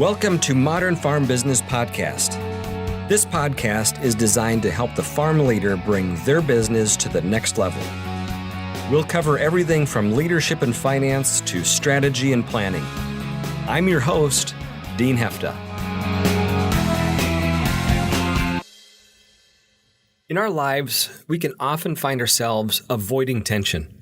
Welcome to Modern Farm Business Podcast. This podcast is designed to help the farm leader bring their business to the next level. We'll cover everything from leadership and finance to strategy and planning. I'm your host, Dean Hefta. In our lives, we can often find ourselves avoiding tension.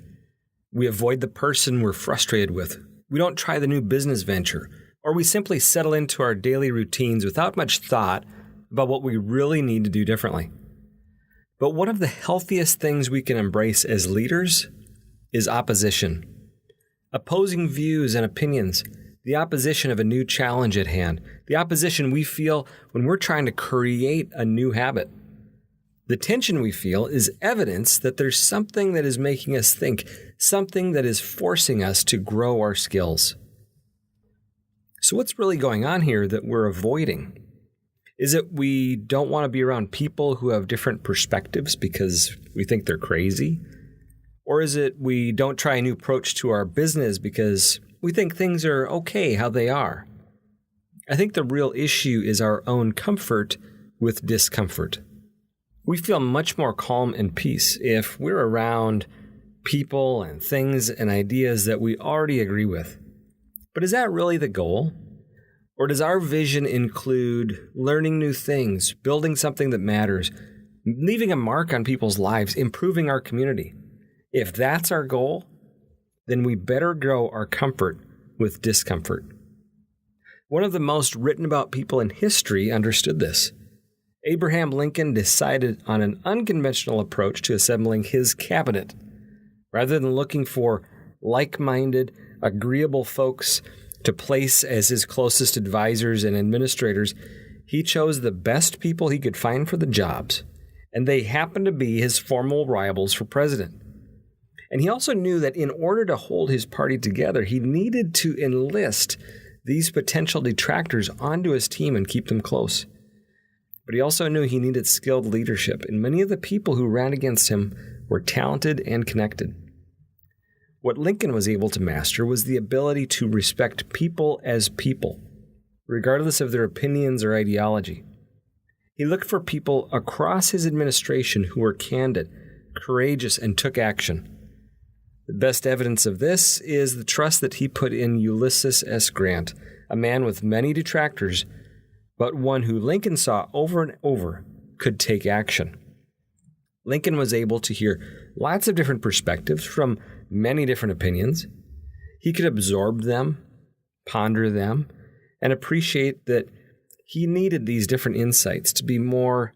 We avoid the person we're frustrated with. We don't try the new business venture, or we simply settle into our daily routines without much thought about what we really need to do differently. But one of the healthiest things we can embrace as leaders is opposition. Opposing views and opinions, the opposition of a new challenge at hand, the opposition we feel when we're trying to create a new habit. The tension we feel is evidence that there's something that is making us think, something that is forcing us to grow our skills. So what's really going on here that we're avoiding? Is it we don't want to be around people who have different perspectives because we think they're crazy? Or is it we don't try a new approach to our business because we think things are okay how they are? I think the real issue is our own comfort with discomfort. We feel much more calm and peace if we're around people and things and ideas that we already agree with. But is that really the goal? Or does our vision include learning new things, building something that matters, leaving a mark on people's lives, improving our community? If that's our goal, then we better grow our comfort with discomfort. One of the most written about people in history understood this. Abraham Lincoln decided on an unconventional approach to assembling his cabinet. Rather than looking for like-minded, agreeable folks to place as his closest advisors and administrators, he chose the best people he could find for the jobs, and they happened to be his formal rivals for president. And he also knew that in order to hold his party together, he needed to enlist these potential detractors onto his team and keep them close. But he also knew he needed skilled leadership, and many of the people who ran against him were talented and connected. What Lincoln was able to master was the ability to respect people as people, regardless of their opinions or ideology. He looked for people across his administration who were candid, courageous, and took action. The best evidence of this is the trust that he put in Ulysses S. Grant, a man with many detractors, but one who Lincoln saw over and over could take action. Lincoln was able to hear lots of different perspectives from many different opinions. He could absorb them, ponder them, and appreciate that he needed these different insights to be more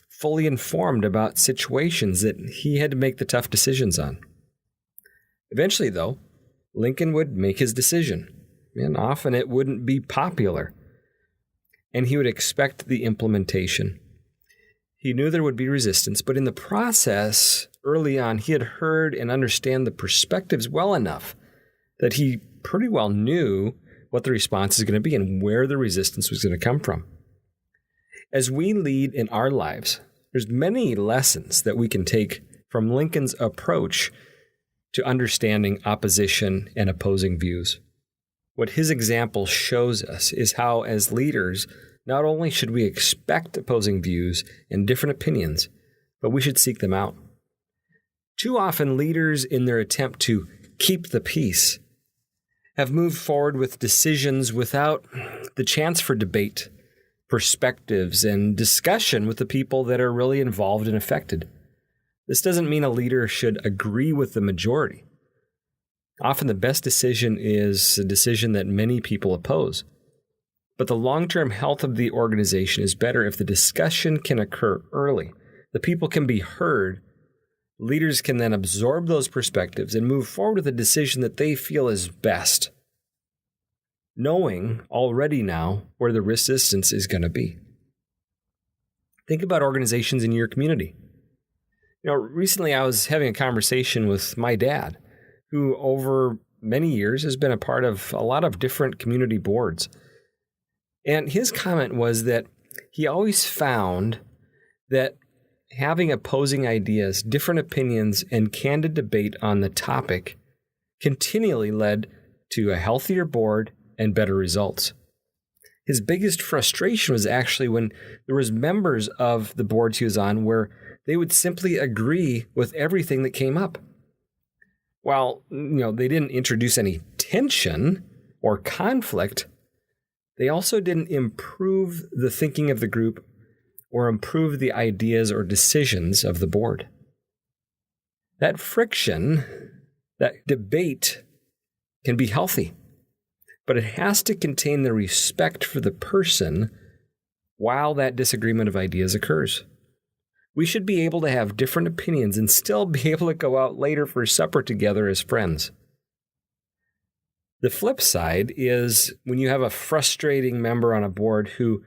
fully informed about situations that he had to make the tough decisions on. Eventually, though, Lincoln would make his decision, and often it wouldn't be popular, and he would expect the implementation. He knew there would be resistance, but in the process, early on, he had heard and understand the perspectives well enough that he pretty well knew what the response is going to be and where the resistance was going to come from. As we lead in our lives, there's many lessons that we can take from Lincoln's approach to understanding opposition and opposing views. What his example shows us is how, as leaders, not only should we expect opposing views and different opinions, but we should seek them out. Too often, leaders, in their attempt to keep the peace, have moved forward with decisions without the chance for debate, perspectives, and discussion with the people that are really involved and affected. This doesn't mean a leader should agree with the majority. Often the best decision is a decision that many people oppose. But the long-term health of the organization is better if the discussion can occur early. The people can be heard. Leaders can then absorb those perspectives and move forward with a decision that they feel is best, knowing already now where the resistance is going to be. Think about organizations in your community. Recently I was having a conversation with my dad, who over many years has been a part of a lot of different community boards. And his comment was that he always found that having opposing ideas, different opinions, and candid debate on the topic continually led to a healthier board and better results. His biggest frustration was actually when there was members of the boards he was on where they would simply agree with everything that came up. While, they didn't introduce any tension or conflict, they also didn't improve the thinking of the group or improve the ideas or decisions of the board. That friction, that debate can be healthy, but it has to contain the respect for the person while that disagreement of ideas occurs. We should be able to have different opinions and still be able to go out later for supper together as friends. The flip side is when you have a frustrating member on a board who,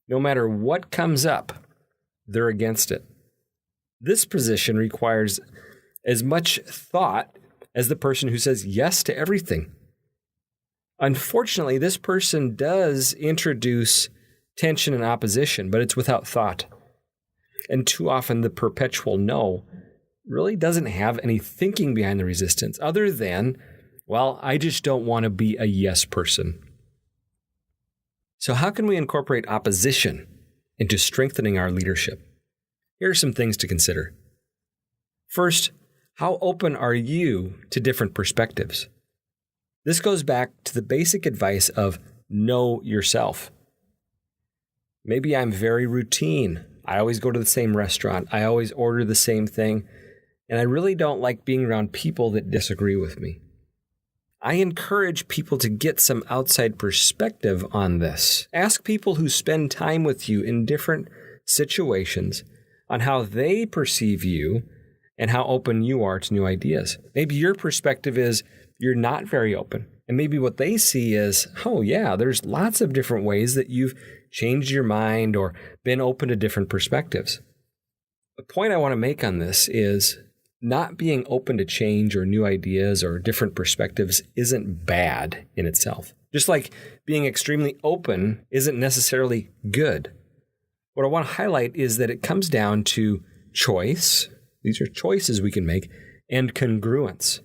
no matter what comes up, they're against it. This position requires as much thought as the person who says yes to everything. Unfortunately, this person does introduce tension and opposition, but it's without thought. And too often the perpetual no really doesn't have any thinking behind the resistance other than, well, I just don't want to be a yes person. So how can we incorporate opposition into strengthening our leadership? Here are some things to consider. First, how open are you to different perspectives? This goes back to the basic advice of know yourself. Maybe I'm very routine. I always go to the same restaurant. I always order the same thing. And I really don't like being around people that disagree with me. I encourage people to get some outside perspective on this. Ask people who spend time with you in different situations on how they perceive you and how open you are to new ideas. Maybe your perspective is you're not very open. And maybe what they see is, oh yeah, there's lots of different ways that you've changed your mind or been open to different perspectives. The point I want to make on this is not being open to change or new ideas or different perspectives isn't bad in itself. Just like being extremely open isn't necessarily good. What I want to highlight is that it comes down to choice. These are choices we can make, and congruence.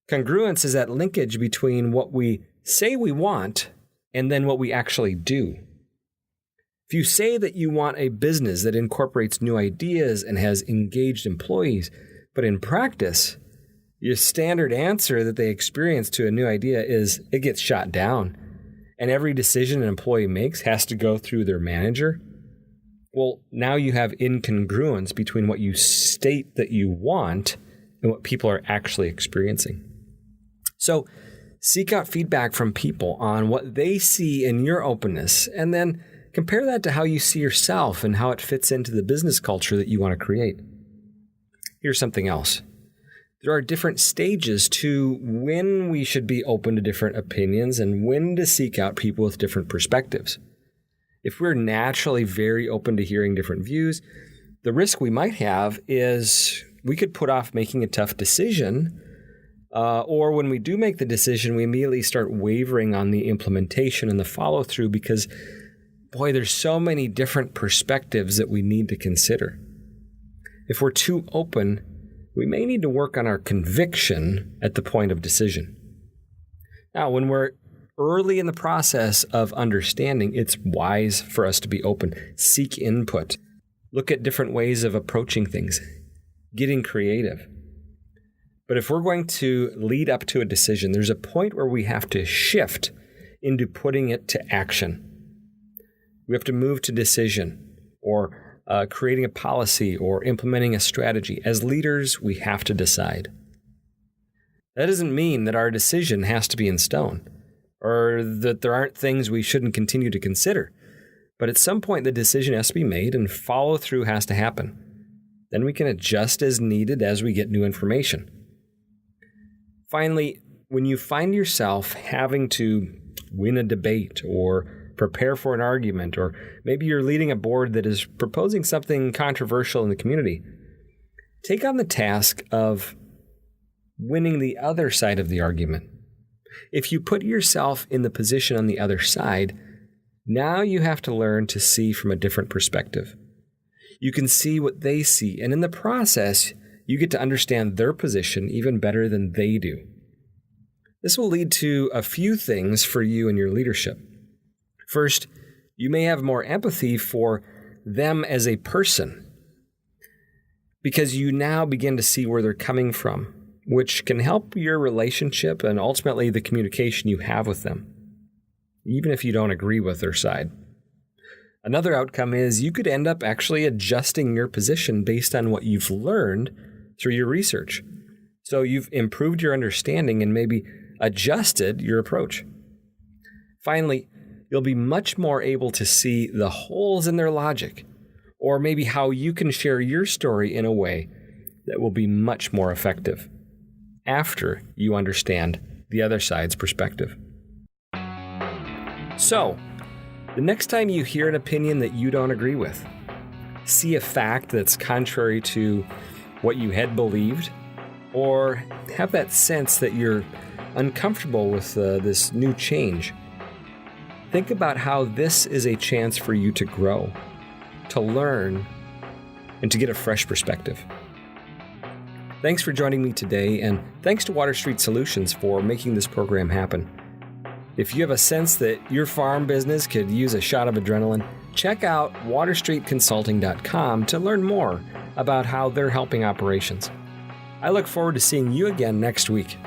Congruence is that linkage between what we say we want and then what we actually do. If you say that you want a business that incorporates new ideas and has engaged employees, but in practice, your standard answer that they experience to a new idea is it gets shot down, and every decision an employee makes has to go through their manager, well, now you have incongruence between what you state that you want and what people are actually experiencing. So seek out feedback from people on what they see in your openness, and then compare that to how you see yourself and how it fits into the business culture that you want to create. Here's something else. There are different stages to when we should be open to different opinions and when to seek out people with different perspectives. If we're naturally very open to hearing different views, the risk we might have is we could put off making a tough decision, or when we do make the decision, we immediately start wavering on the implementation and the follow-through because, boy, there's so many different perspectives that we need to consider. If we're too open, we may need to work on our conviction at the point of decision. Now, when we're early in the process of understanding, it's wise for us to be open, seek input, look at different ways of approaching things, getting creative. But if we're going to lead up to a decision, there's a point where we have to shift into putting it to action. We have to move to decision or creating a policy or implementing a strategy. As leaders, we have to decide. That doesn't mean that our decision has to be in stone or that there aren't things we shouldn't continue to consider. But at some point, the decision has to be made and follow through has to happen. Then we can adjust as needed as we get new information. Finally, when you find yourself having to win a debate or prepare for an argument, or maybe you're leading a board that is proposing something controversial in the community, take on the task of winning the other side of the argument. If you put yourself in the position on the other side, now you have to learn to see from a different perspective. You can see what they see, and in the process, you get to understand their position even better than they do. This will lead to a few things for you and your leadership. First, you may have more empathy for them as a person because you now begin to see where they're coming from, which can help your relationship and ultimately the communication you have with them, even if you don't agree with their side. Another outcome is you could end up actually adjusting your position based on what you've learned through your research. So you've improved your understanding and maybe adjusted your approach. Finally, you'll be much more able to see the holes in their logic, or maybe how you can share your story in a way that will be much more effective after you understand the other side's perspective. So, the next time you hear an opinion that you don't agree with, see a fact that's contrary to what you had believed, or have that sense that you're uncomfortable with this new change, think about how this is a chance for you to grow, to learn, and to get a fresh perspective. Thanks for joining me today, and thanks to Water Street Solutions for making this program happen. If you have a sense that your farm business could use a shot of adrenaline, check out waterstreetconsulting.com to learn more about how they're helping operations. I look forward to seeing you again next week.